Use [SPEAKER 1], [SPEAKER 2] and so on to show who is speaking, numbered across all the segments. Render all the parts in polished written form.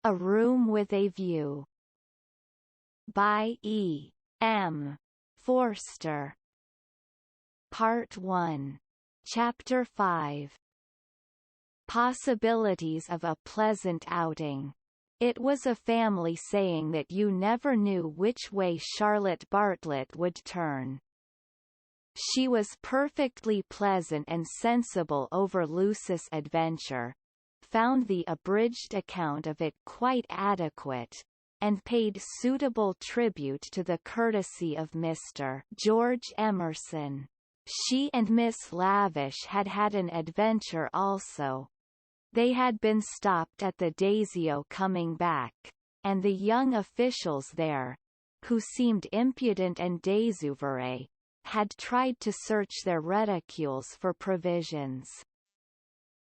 [SPEAKER 1] A Room with a View. By E. M. Forster. Part 1. Chapter 5. Possibilities of a pleasant outing. It was a family saying that you never knew which way Charlotte Bartlett would turn. She was perfectly pleasant and sensible over Lucy's adventure, found the abridged account of it quite adequate, and paid suitable tribute to the courtesy of Mr. George Emerson. She and Miss Lavish had had an adventure also. They had been stopped at the Daisio coming back, and the young officials there, who seemed impudent and désouvre, had tried to search their reticules for provisions.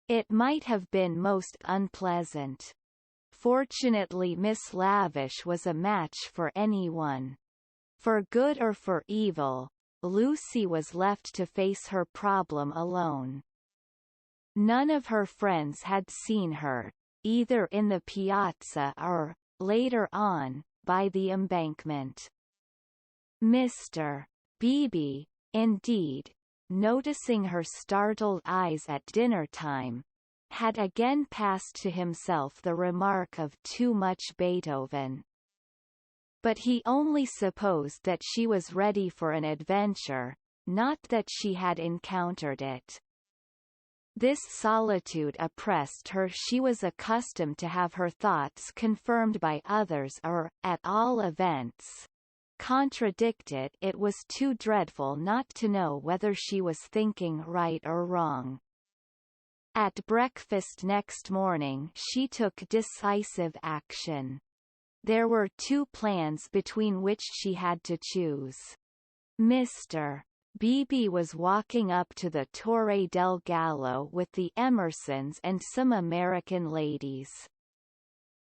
[SPEAKER 1] It might have been most unpleasant. Fortunately Miss Lavish was a match for anyone. For good or for evil, Lucy was left to face her problem alone. None of her friends had seen her, either in the piazza or, later on, by the embankment. Mr. Beebe, indeed, noticing her startled eyes at dinner-time, had again passed to himself the remark of too much Beethoven. But he only supposed that she was ready for an adventure, not that she had encountered it. This solitude oppressed her. She was accustomed to have her thoughts confirmed by others or, at all events, contradicted. It was too dreadful not to know whether she was thinking right or wrong. At breakfast next morning she took decisive action. There were two plans between which she had to choose. Mr. Beebe was walking up to the Torre del Gallo with the Emersons and some American ladies.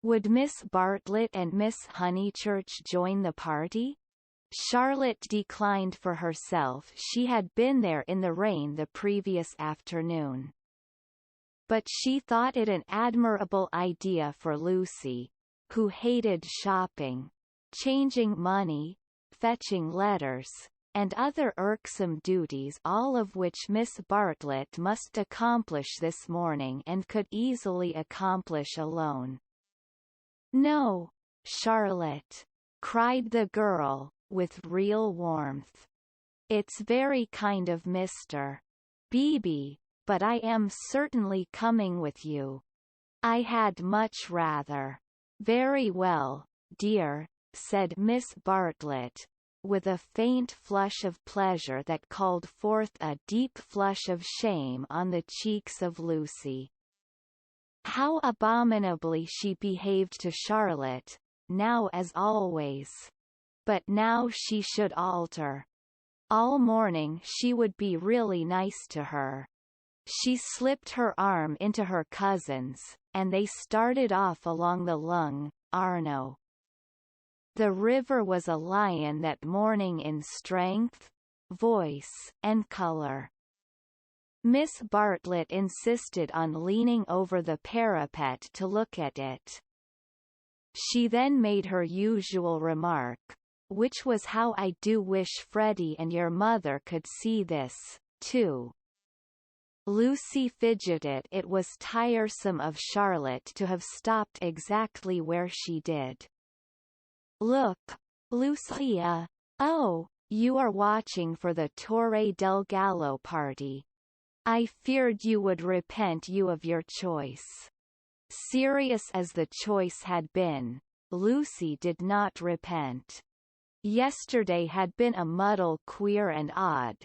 [SPEAKER 1] Would Miss Bartlett and Miss Honeychurch join the party? Charlotte declined for herself. She had been there in the rain the previous afternoon. But she thought it an admirable idea for Lucy, who hated shopping, changing money, fetching letters, and other irksome duties, all of which Miss Bartlett must accomplish this morning and could easily accomplish alone. "No, Charlotte," cried the girl, with real warmth. "It's very kind of Mr. Beebe, but I am certainly coming with you. I had much rather." "Very well, dear," said Miss Bartlett, with a faint flush of pleasure that called forth a deep flush of shame on the cheeks of Lucy. How abominably she behaved to Charlotte, now as always. But now she should alter. All morning she would be really nice to her. She slipped her arm into her cousin's, and they started off along the Lung, Arno. The river was a lion that morning in strength, voice, and color. Miss Bartlett insisted on leaning over the parapet to look at it. She then made her usual remark, which was, "How I do wish Freddie and your mother could see this, too." Lucy fidgeted. It was tiresome of Charlotte to have stopped exactly where she did. "Look, Lucia. Oh, you are watching for the Torre del Gallo party. I feared you would repent you of your choice." Serious as the choice had been, Lucy did not repent. Yesterday had been a muddle, queer and odd.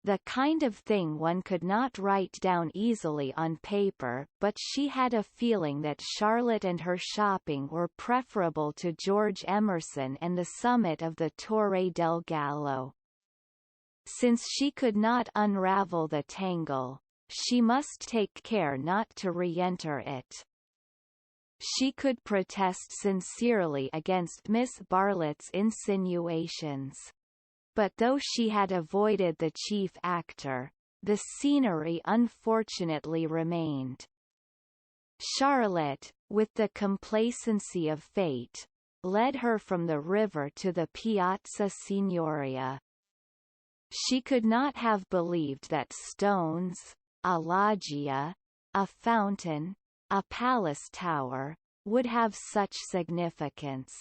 [SPEAKER 1] The kind of thing one could not write down easily on paper, but she had a feeling that Charlotte and her shopping were preferable to George Emerson and the summit of the Torre del Gallo. Since she could not unravel the tangle, she must take care not to re-enter it. She could protest sincerely against Miss Bartlett's insinuations. But though she had avoided the chief actor, the scenery unfortunately remained. Charlotte, with the complacency of fate, led her from the river to the Piazza Signoria. She could not have believed that stones, a loggia, a fountain, a palace tower, would have such significance.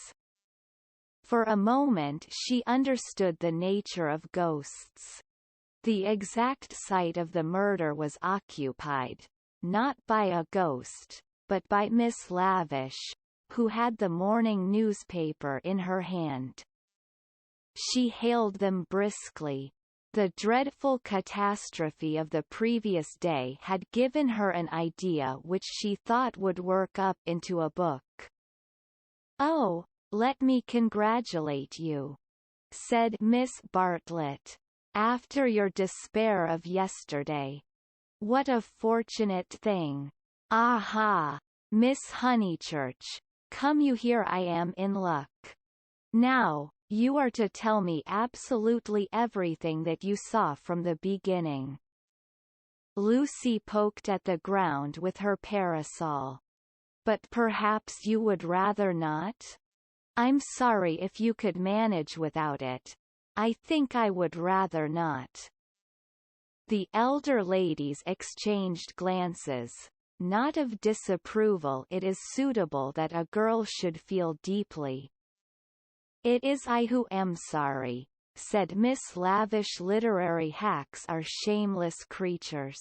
[SPEAKER 1] For a moment she understood the nature of ghosts. The exact site of the murder was occupied, not by a ghost, but by Miss Lavish, who had the morning newspaper in her hand. She hailed them briskly. The dreadful catastrophe of the previous day had given her an idea which she thought would work up into a book. "Oh, let me congratulate you," said Miss Bartlett, "after your despair of yesterday. What a fortunate thing. Aha! Miss Honeychurch, come you here, I am in luck. Now, you are to tell me absolutely everything that you saw from the beginning." Lucy poked at the ground with her parasol. "But perhaps you would rather not? I'm sorry if you could manage without it. I think I would rather not." The elder ladies exchanged glances. Not of disapproval. It is suitable that a girl should feel deeply. "It is I who am sorry," said Miss Lavish. "Literary hacks are shameless creatures.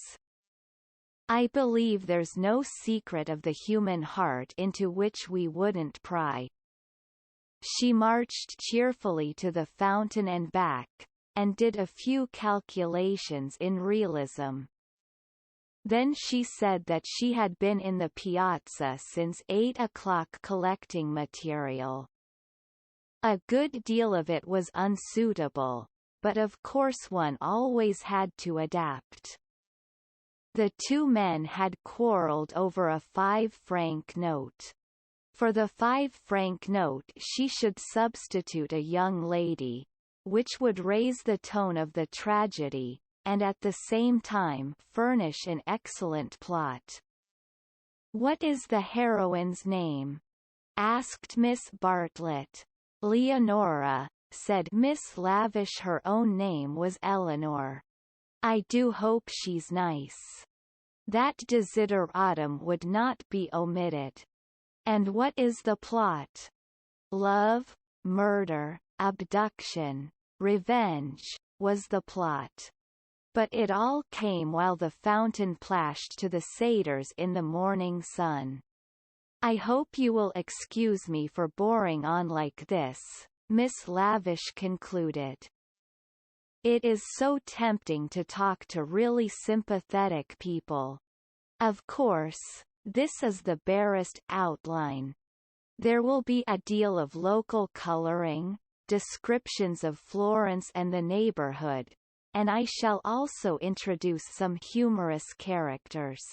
[SPEAKER 1] I believe there's no secret of the human heart into which we wouldn't pry." She marched cheerfully to the fountain and back, and did a few calculations in realism. Then she said that she had been in the piazza since 8 o'clock collecting material. A good deal of it was unsuitable, but of course one always had to adapt. The two men had quarrelled over a 5-franc note. For the 5-franc note she should substitute a young lady, which would raise the tone of the tragedy, and at the same time furnish an excellent plot. "What is the heroine's name?" asked Miss Bartlett. "Leonora," said Miss Lavish. "Her own name was Eleanor. I do hope she's nice." That desideratum would not be omitted. "And what is the plot?" "Love, murder, abduction, revenge," was the plot. But it all came while the fountain plashed to the satyrs in the morning sun. "I hope you will excuse me for boring on like this," Miss Lavish concluded. "It is so tempting to talk to really sympathetic people. Of course, this is the barest outline. There will be a deal of local coloring, descriptions of Florence and the neighborhood, and I shall also introduce some humorous characters.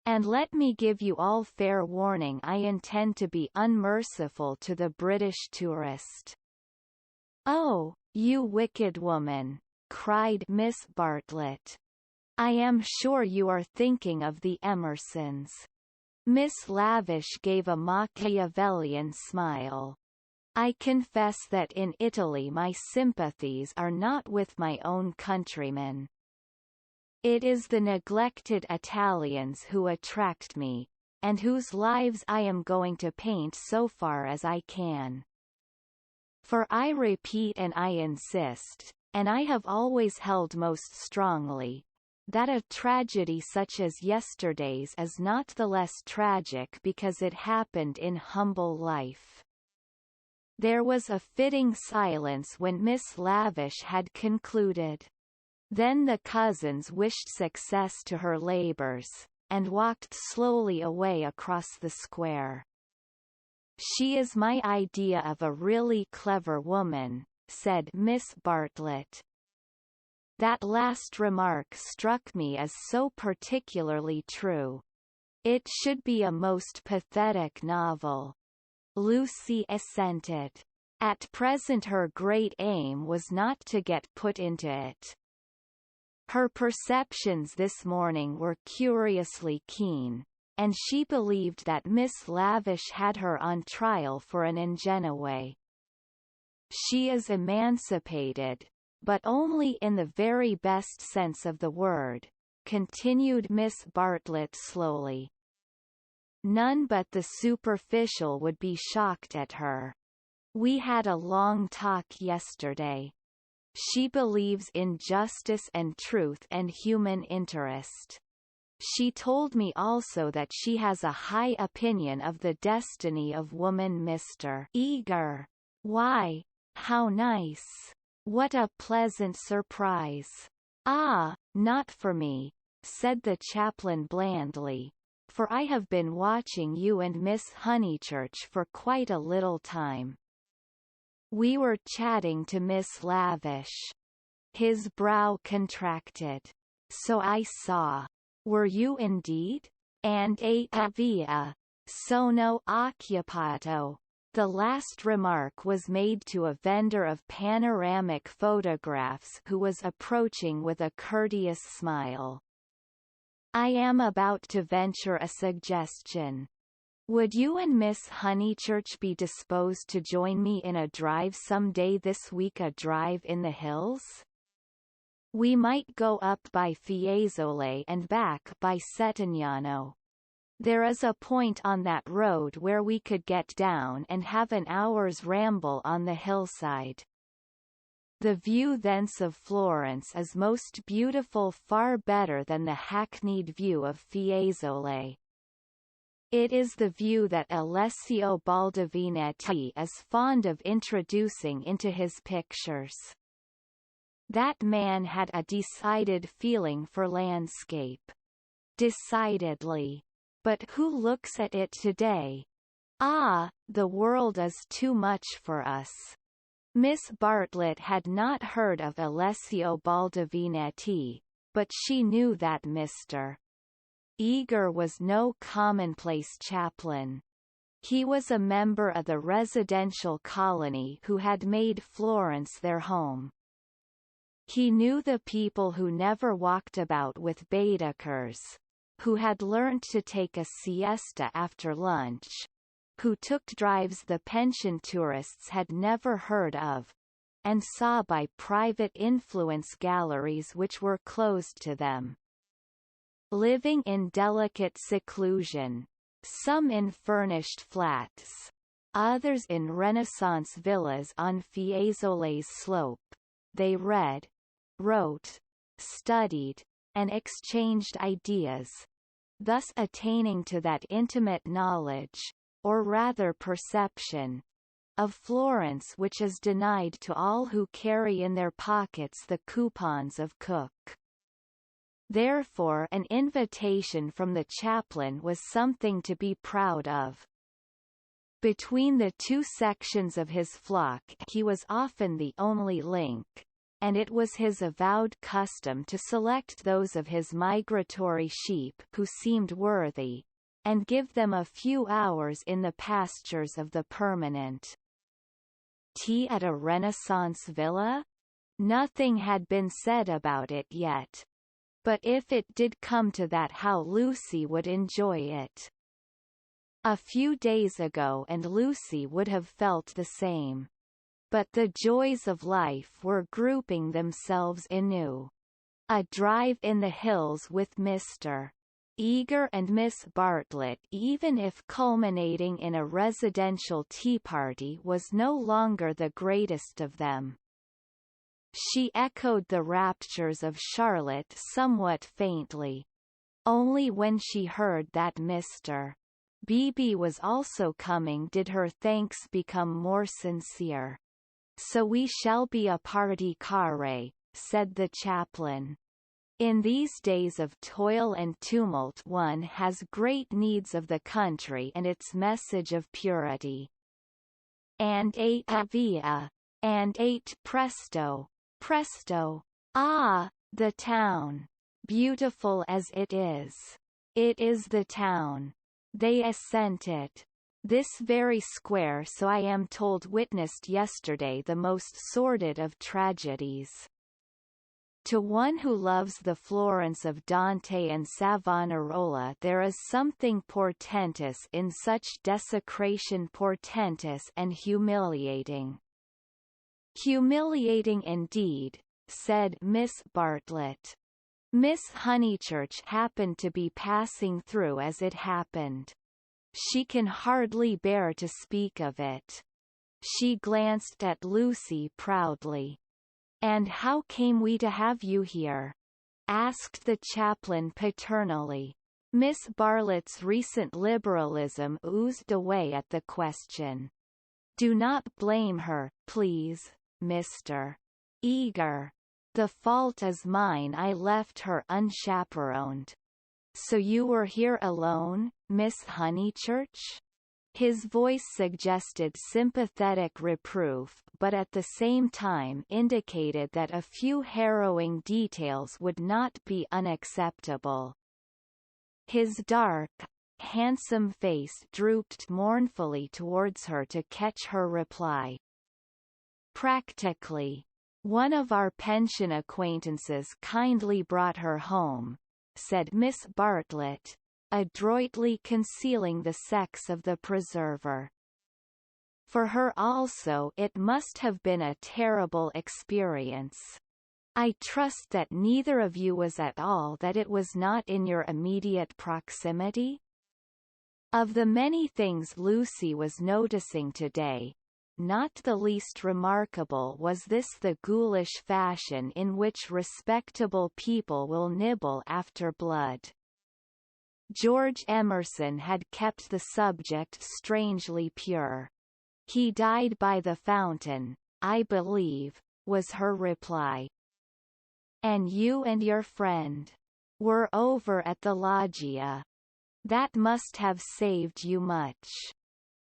[SPEAKER 1] And let me give you all fair warning, I intend to be unmerciful to the British tourist." "Oh, you wicked woman!" cried Miss Bartlett. "I am sure you are thinking of the Emersons." Miss Lavish gave a Machiavellian smile. "I confess that in Italy my sympathies are not with my own countrymen. It is the neglected Italians who attract me, and whose lives I am going to paint so far as I can. For I repeat and I insist, and I have always held most strongly, that a tragedy such as yesterday's is not the less tragic because it happened in humble life." There was a fitting silence when Miss Lavish had concluded. Then the cousins wished success to her labours, and walked slowly away across the square. "She is my idea of a really clever woman," said Miss Bartlett. That last remark struck me as so particularly true. "It should be a most pathetic novel." Lucy assented. At present her great aim was not to get put into it. Her perceptions this morning were curiously keen, and she believed that Miss Lavish had her on trial for an ingenuity. She is emancipated, but only in the very best sense of the word, continued Miss Bartlett slowly. None but the superficial would be shocked at her. We had a long talk yesterday. She believes in justice and truth and human interest. She told me also that she has a high opinion of the destiny of woman. Mr. Eager. Why, how nice. What a pleasant surprise. Ah, not for me, said the chaplain blandly, for I have been watching you and Miss Honeychurch for quite a little time. We were chatting to Miss Lavish. His brow contracted. So I saw. Were you indeed? And via sono occupato. The last remark was made to a vendor of panoramic photographs who was approaching with a courteous smile. I am about to venture a suggestion. Would you and Miss Honeychurch be disposed to join me in a drive some day this week? A drive in the hills? We might go up by Fiesole and back by Settignano. There is a point on that road where we could get down and have an hour's ramble on the hillside. The view thence of Florence is most beautiful, far better than the hackneyed view of Fiesole. It is the view that Alessio Baldovinetti is fond of introducing into his pictures. That man had a decided feeling for landscape. Decidedly. But who looks at it today? Ah, the world is too much for us. Miss Bartlett had not heard of Alessio Baldovinetti, but she knew that Mr. Eager was no commonplace chaplain. He was a member of the residential colony who had made Florence their home. He knew the people who never walked about with Baedekers, who had learnt to take a siesta after lunch, who took drives the pension tourists had never heard of, and saw by private influence galleries which were closed to them. Living in delicate seclusion, some in furnished flats, others in Renaissance villas on Fiesole's slope, they read, wrote, studied, and exchanged ideas, thus attaining to that intimate knowledge, or rather perception, of Florence which is denied to all who carry in their pockets the coupons of Cook. Therefore an invitation from the chaplain was something to be proud of. Between the two sections of his flock he was often the only link, and it was his avowed custom to select those of his migratory sheep who seemed worthy, and give them a few hours in the pastures of the permanent. Tea at a Renaissance villa? Nothing had been said about it yet. But if it did come to that, how Lucy would enjoy it. A few days ago and Lucy would have felt the same. But the joys of life were grouping themselves anew. A drive in the hills with Mr. Eager and Miss Bartlett, even if culminating in a residential tea party, was no longer the greatest of them. She echoed the raptures of Charlotte somewhat faintly. Only when she heard that Mr. Beebe was also coming did her thanks become more sincere. So we shall be a party carré, said the chaplain. In these days of toil and tumult one has great needs of the country and its message of purity. And eight via. And eight presto. Presto. Ah, the town. Beautiful as it is. It is the town. They assented. This very square, so I am told, witnessed yesterday the most sordid of tragedies. To one who loves the Florence of Dante and Savonarola there is something portentous in such desecration, portentous and humiliating. Humiliating indeed, said Miss Bartlett. Miss Honeychurch happened to be passing through as it happened. She can hardly bear to speak of it. She glanced at Lucy proudly. "And how came we to have you here?" asked the chaplain paternally. Miss Bartlett's recent liberalism oozed away at the question. "Do not blame her, please, Mr. Eager. The fault is mine. I left her unchaperoned." "So you were here alone, Miss Honeychurch?" His voice suggested sympathetic reproof, but at the same time indicated that a few harrowing details would not be unacceptable. His dark, handsome face drooped mournfully towards her to catch her reply. "Practically. One of our pension acquaintances kindly brought her home," said Miss Bartlett, adroitly concealing the sex of the preserver. "For her also it must have been a terrible experience. I trust that neither of you was at all that it was not in your immediate proximity?" Of the many things Lucy was noticing today, not the least remarkable was this: the ghoulish fashion in which respectable people will nibble after blood. George Emerson had kept the subject strangely pure. "He died by the fountain, I believe," was her reply. "And you and your friend were over at the loggia. That must have saved you much.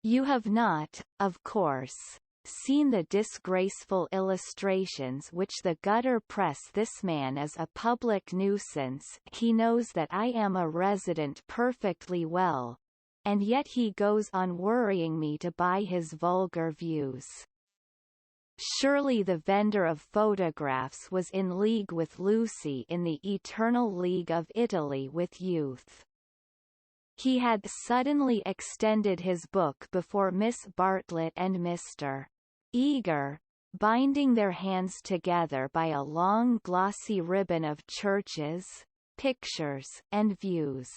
[SPEAKER 1] You have not, of course, seen the disgraceful illustrations which the gutter press this man as a public nuisance. He knows that I am a resident perfectly well, and yet he goes on worrying me to buy his vulgar views." Surely the vendor of photographs was in league with Lucy in the eternal league of Italy with youth. He had suddenly extended his book before Miss Bartlett and Mr. Eager, binding their hands together by a long glossy ribbon of churches, pictures, and views.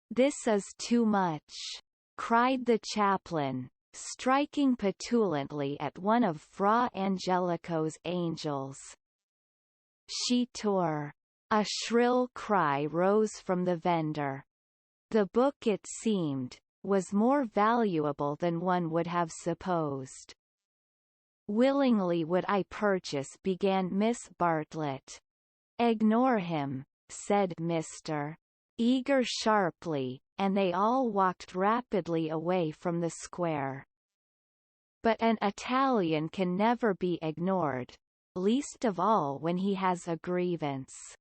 [SPEAKER 1] "This is too much," cried the chaplain, striking petulantly at one of Fra Angelico's angels. She tore. A shrill cry rose from the vendor. The book, it seemed, was more valuable than one would have supposed. "Willingly would I purchase," began Miss Bartlett. "Ignore him," said Mr. Eager sharply, and they all walked rapidly away from the square. But an Italian can never be ignored, least of all when he has a grievance.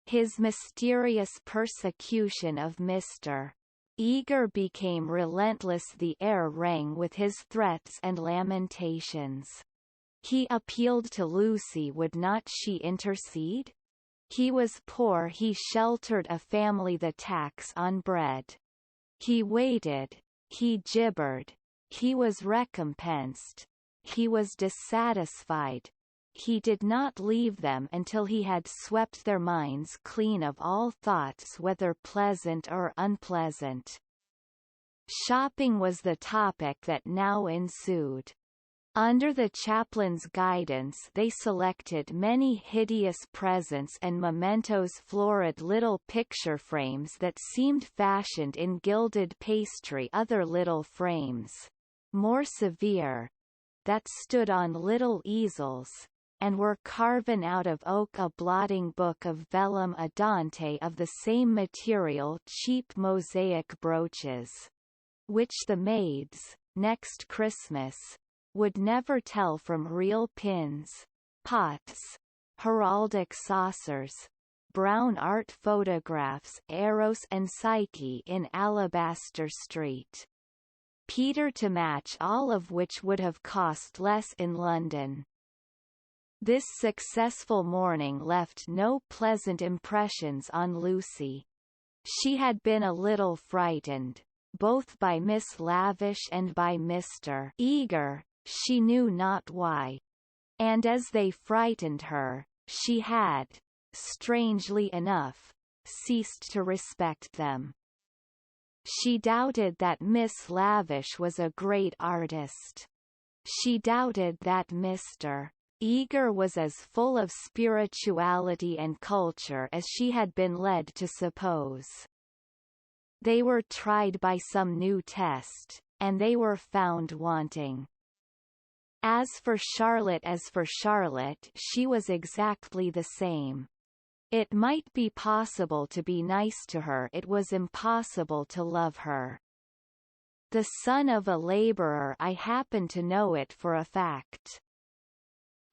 [SPEAKER 1] His mysterious persecution of Mr. Eager became relentless. The air rang with his threats and lamentations. He appealed to Lucy. Would not she intercede? He was poor. He sheltered a family. The tax on bread. He waited. He gibbered. He was recompensed. He was dissatisfied. He did not leave them until he had swept their minds clean of all thoughts, whether pleasant or unpleasant. Shopping was the topic that now ensued. Under the chaplain's guidance they selected many hideous presents and mementos, florid little picture frames that seemed fashioned in gilded pastry, other little frames, more severe, that stood on little easels, and were carven out of oak, a blotting book of vellum, a Dante of the same material, cheap mosaic brooches, which the maids, next Christmas, would never tell from real pins, pots, heraldic saucers, brown art photographs, Eros and Psyche in Alabaster Street. Peter, to match all of which would have cost less in London. This successful morning left no pleasant impressions on Lucy. She had been a little frightened, both by Miss Lavish and by Mr. Eager, she knew not why. And as they frightened her, she had, strangely enough, ceased to respect them. She doubted that Miss Lavish was a great artist. She doubted that Mr. Eager was as full of spirituality and culture as she had been led to suppose. They were tried by some new test, and they were found wanting. As for Charlotte, she was exactly the same. It might be possible to be nice to her, it was impossible to love her. The son of a labourer, I happen to know it for a fact.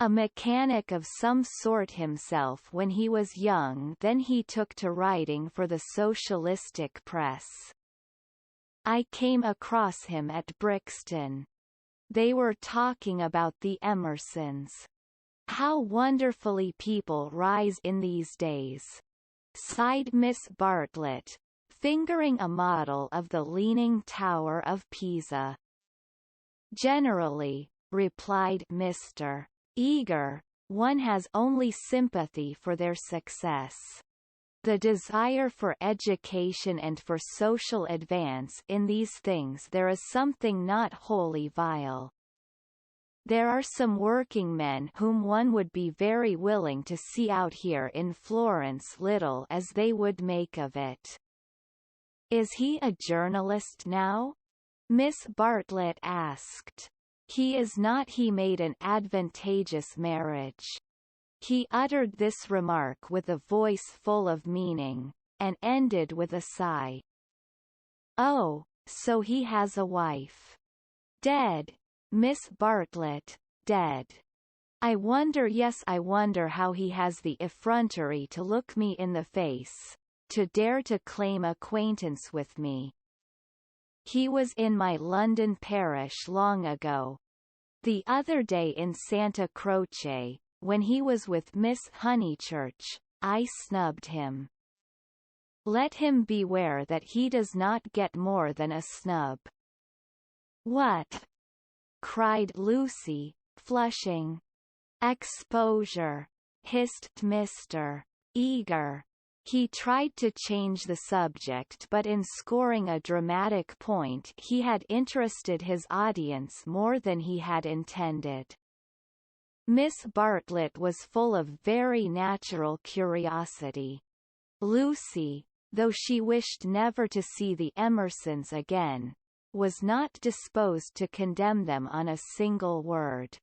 [SPEAKER 1] A mechanic of some sort himself when he was young, then he took to writing for the socialistic press. I came across him at Brixton. They were talking about the Emersons. How wonderfully people rise in these days, sighed Miss Bartlett, fingering a model of the Leaning Tower of Pisa. Generally, replied Mr. Eager, one has only sympathy for their success. The desire for education and for social advance, in these things there is something not wholly vile. There are some working men whom one would be very willing to see out here in Florence, little as they would make of it. Is he a journalist now? Miss Bartlett asked. He is not. He made an advantageous marriage. He uttered this remark with a voice full of meaning, and ended with a sigh. Oh, so he has a wife. Dead. Miss Bartlett, dead. I wonder, yes, I wonder how he has the effrontery to look me in the face, to dare to claim acquaintance with me. He was in my London parish long ago. The other day in Santa Croce, when he was with Miss Honeychurch, I snubbed him. Let him beware that he does not get more than a snub. What? Cried Lucy, flushing. Exposure, hissed Mr. Eager. He tried to change the subject, but in scoring a dramatic point he had interested his audience more than he had intended. Miss Bartlett was full of very natural curiosity. Lucy, though she wished never to see the Emersons again, was not disposed to condemn them on a single word.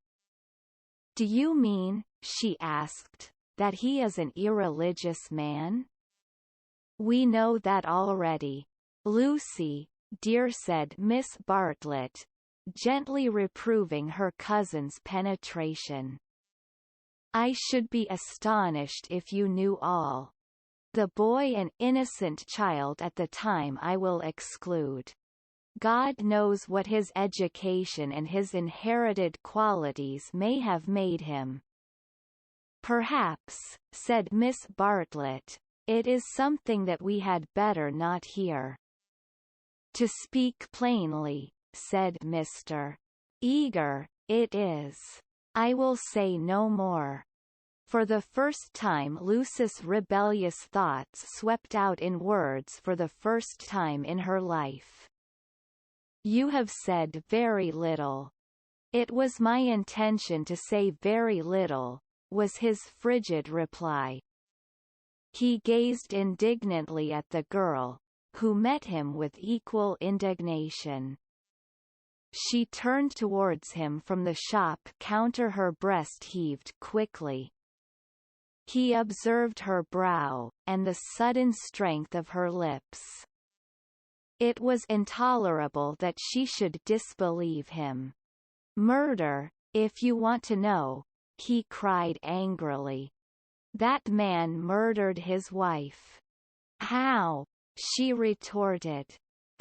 [SPEAKER 1] Do you mean, she asked, that he is an irreligious man? We know that already. Lucy, dear, said Miss Bartlett, gently reproving her cousin's penetration. I should be astonished if you knew all. The boy an innocent child at the time I will exclude. God knows what his education and his inherited qualities may have made him. Perhaps, said Miss Bartlett, it is something that we had better not hear. To speak plainly, said Mr. Eager, it is. I will say no more. For the first time Lucy's rebellious thoughts swept out in words for the first time in her life. You have said very little. It was my intention to say very little, was his frigid reply. He gazed indignantly at the girl, who met him with equal indignation. She turned towards him from the shop counter, her breast heaved quickly. He observed her brow, and the sudden strength of her lips. It was intolerable that she should disbelieve him. Murder, if you want to know, he cried angrily. That man murdered his wife. How? She retorted.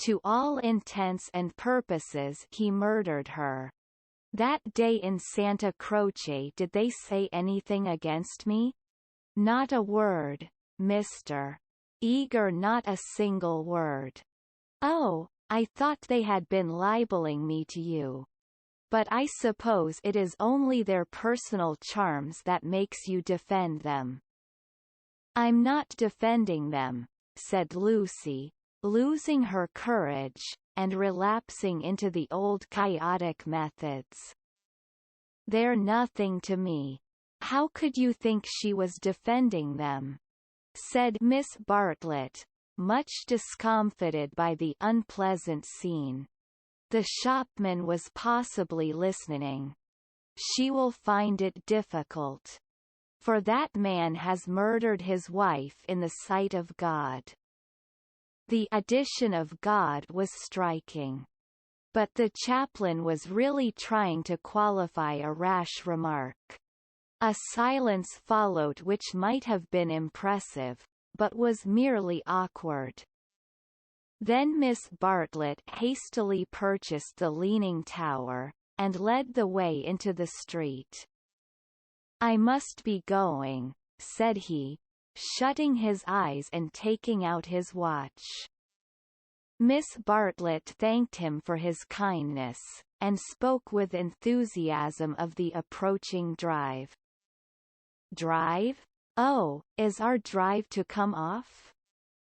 [SPEAKER 1] To all intents and purposes he murdered her. That day in Santa Croce did they say anything against me? Not a word, Mr. Eager, not a single word. Oh, I thought they had been libeling me to you. But I suppose it is only their personal charms that makes you defend them. I'm not defending them, said Lucy, losing her courage, and relapsing into the old chaotic methods. They're nothing to me. How could you think she was defending them? Said Miss Bartlett, much discomfited by the unpleasant scene. The shopman was possibly listening. She will find it difficult. For that man has murdered his wife in the sight of God. The addition of God was striking. But the chaplain was really trying to qualify a rash remark. A silence followed which might have been impressive, but was merely awkward. Then Miss Bartlett hastily purchased the Leaning Tower, and led the way into the street. I must be going, said he, shutting his eyes and taking out his watch. Miss Bartlett thanked him for his kindness, and spoke with enthusiasm of the approaching drive. Drive? Oh, is our drive to come off?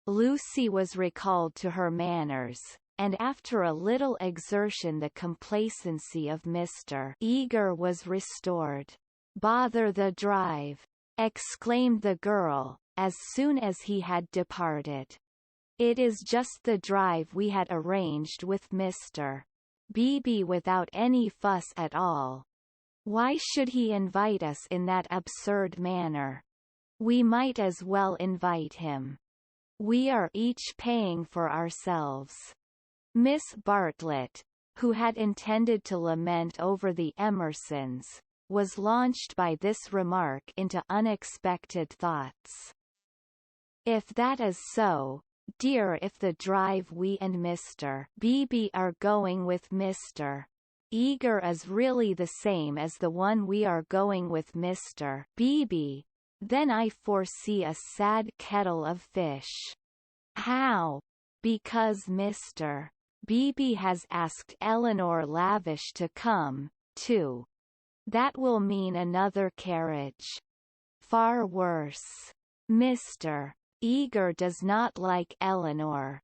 [SPEAKER 1] Lucy was recalled to her manners, and after a little exertion the complacency of Mr. Eager was restored. Bother the drive! Exclaimed the girl, as soon as he had departed. It is just the drive we had arranged with Mr. Beebe without any fuss at all. Why should he invite us in that absurd manner? We might as well invite him. We are each paying for ourselves. Miss Bartlett, who had intended to lament over the Emersons, was launched by this remark into unexpected thoughts. If that is so, dear, if the drive we and Mr. Beebe are going with Mr. Eager is really the same as the one we are going with Mr. Beebe, then I foresee a sad kettle of fish. How? Because Mr. Beebe has asked Eleanor Lavish to come, too. That will mean another carriage. Far worse. Mr. Eager does not like Eleanor.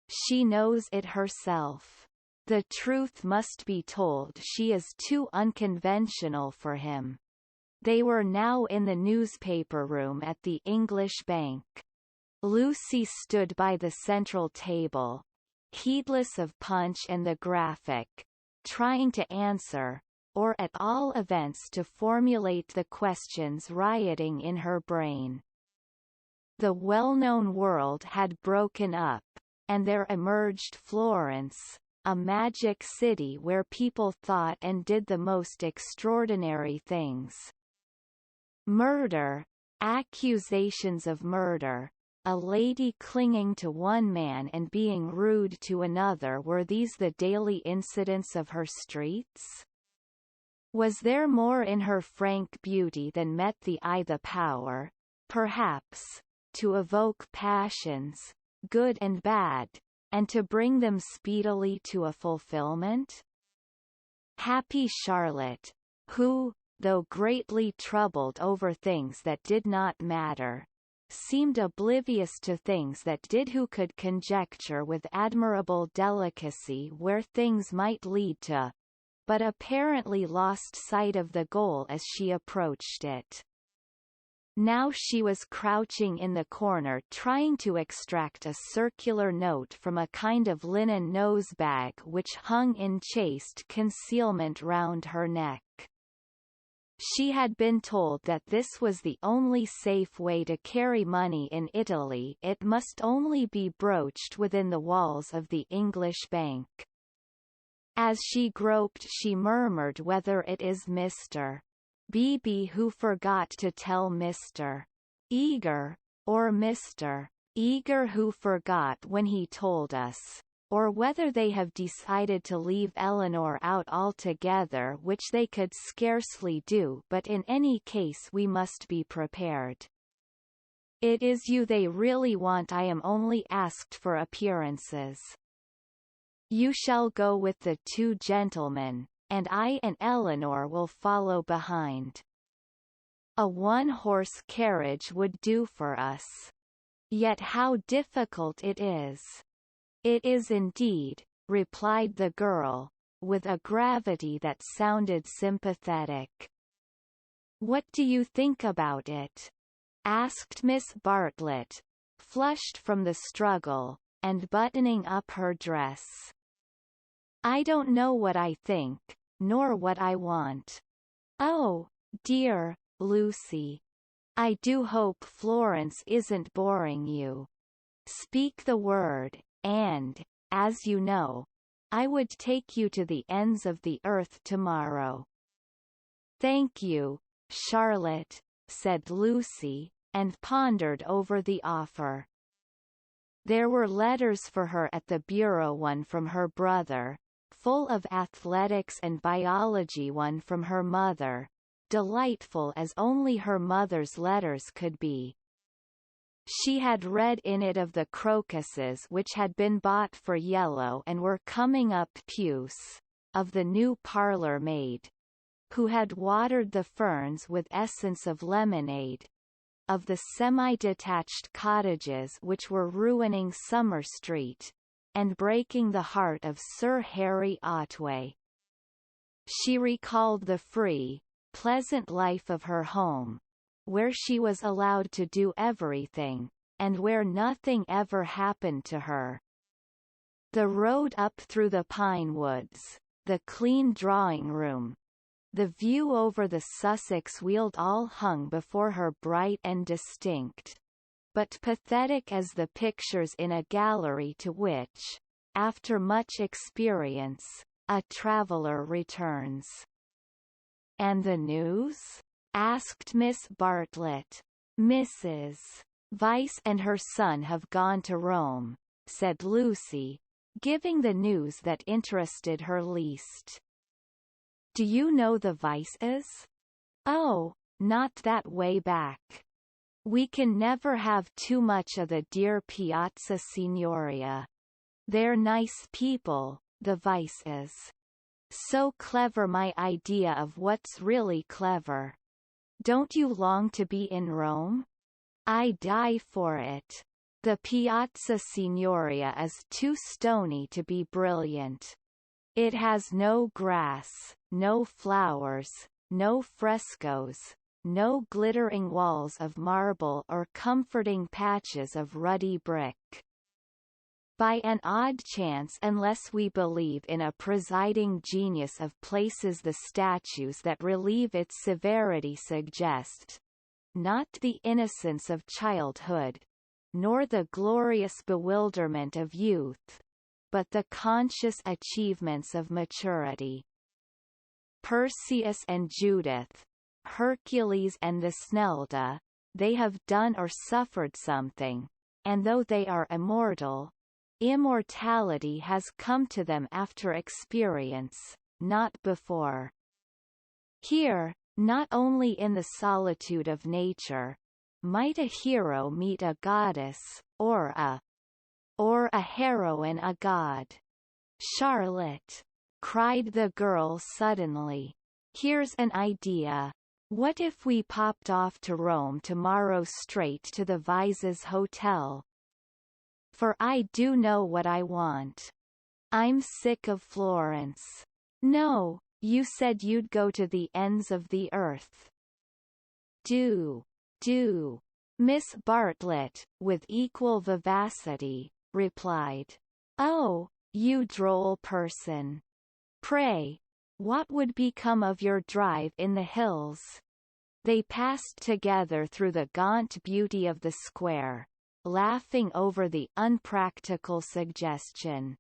[SPEAKER 1] She knows it herself. The truth must be told, she is too unconventional for him. They were now in the newspaper room at the English Bank. Lucy stood by the central table, heedless of Punch and the Graphic, trying to answer, or at all events to formulate the questions rioting in her brain. The well-known world had broken up, and there emerged Florence, a magic city where people thought and did the most extraordinary things. Murder, accusations of murder, a lady clinging to one man and being rude to another, were these the daily incidents of her streets? Was there more in her frank beauty than met the eye, the power, perhaps, to evoke passions, good and bad, and to bring them speedily to a fulfillment? Happy Charlotte, who, though greatly troubled over things that did not matter, seemed oblivious to things that did, who could conjecture with admirable delicacy where things might lead to, but apparently lost sight of the goal as she approached it. Now she was crouching in the corner trying to extract a circular note from a kind of linen nosebag which hung in chaste concealment round her neck. She had been told that this was the only safe way to carry money in Italy. It must only be broached within the walls of the English Bank. As she groped, she murmured, whether it is Mr. Beebe who forgot to tell Mr. Eager, or Mr. Eager who forgot when he told us, or whether they have decided to leave Eleanor out altogether, which they could scarcely do, but in any case we must be prepared. It is you they really want. I am only asked for appearances. You shall go with the two gentlemen, and I and Eleanor will follow behind. A one-horse carriage would do for us. Yet how difficult it is. It is indeed, replied the girl, with a gravity that sounded sympathetic. What do you think about it? Asked Miss Bartlett, flushed from the struggle, and buttoning up her dress. I don't know what I think, nor what I want. Oh, dear, Lucy. I do hope Florence isn't boring you. Speak the word, and, as you know, I would take you to the ends of the earth tomorrow. Thank you, Charlotte, said Lucy, and pondered over the offer. There were letters for her at the bureau, one from her brother, full of athletics and biology, one from her mother, delightful as only her mother's letters could be. She had read in it of the crocuses which had been bought for yellow and were coming up puce, of the new parlour maid, who had watered the ferns with essence of lemonade, of the semi-detached cottages which were ruining Summer Street, and breaking the heart of Sir Harry Otway. She recalled the free, pleasant life of her home, where she was allowed to do everything, and where nothing ever happened to her. The road up through the pine woods, the clean drawing-room, the view over the Sussex Weald, all hung before her bright and distinct, but pathetic as the pictures in a gallery to which, after much experience, a traveller returns. And the news? Asked Miss Bartlett. Mrs. Vyse and her son have gone to Rome, said Lucy, giving the news that interested her least. Do you know the Vyses? Oh, not that way back. We can never have too much of the dear Piazza Signoria. They're nice people, the Vyses. So clever, my idea of what's really clever. Don't you long to be in Rome? I die for it. The Piazza Signoria is too stony to be brilliant. It has no grass, no flowers, no frescoes, no glittering walls of marble or comforting patches of ruddy brick. By an odd chance, unless we believe in a presiding genius of places, the statues that relieve its severity suggest not the innocence of childhood, nor the glorious bewilderment of youth, but the conscious achievements of maturity. Perseus and Judith, Hercules and the Snelda, they have done or suffered something, and though they are immortal, immortality has come to them after experience, not before. Here, not only in the solitude of nature, might a hero meet a goddess, or a heroine a god. Charlotte, cried the girl suddenly, here's an idea. What if we popped off to Rome tomorrow straight to the Vyses Hotel? For I do know what I want. I'm sick of Florence. No, you said you'd go to the ends of the earth. Do. Miss Bartlett, with equal vivacity, replied. Oh, you droll person. Pray, what would become of your drive in the hills? They passed together through the gaunt beauty of the square, laughing over the unpractical suggestion.